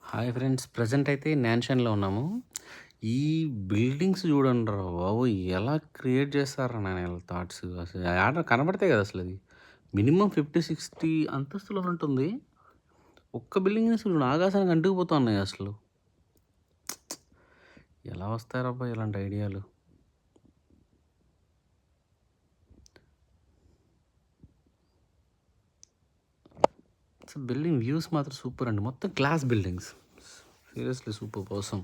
Hi friends. Present అయితే మ్యాన్షన్‌లో ఉన్నాము. ఈ బిల్డింగ్స్ చూడండిరా బాబు! ఎలా క్రియేట్ చేస్తార్రా నాయన ఈళ్ళ థాట్స్. అసలు యాడ కనపడతాయి కదా అసలది. మినిమమ్ 50, 60 అంతస్తులు ఉంటుంది. ఒక్క బిల్డింగ్ అసలు ఆకాశానికి అంటుకుపోతున్నాయి అసలు. ఎలా వస్తాయరబ్బా ఇలాంటి ఐడియాలు? అసలు బిల్డింగ్ వ్యూస్ మాత్రం సూపర్ అండి. మొత్తం glass buildings. Seriously superb. Awesome.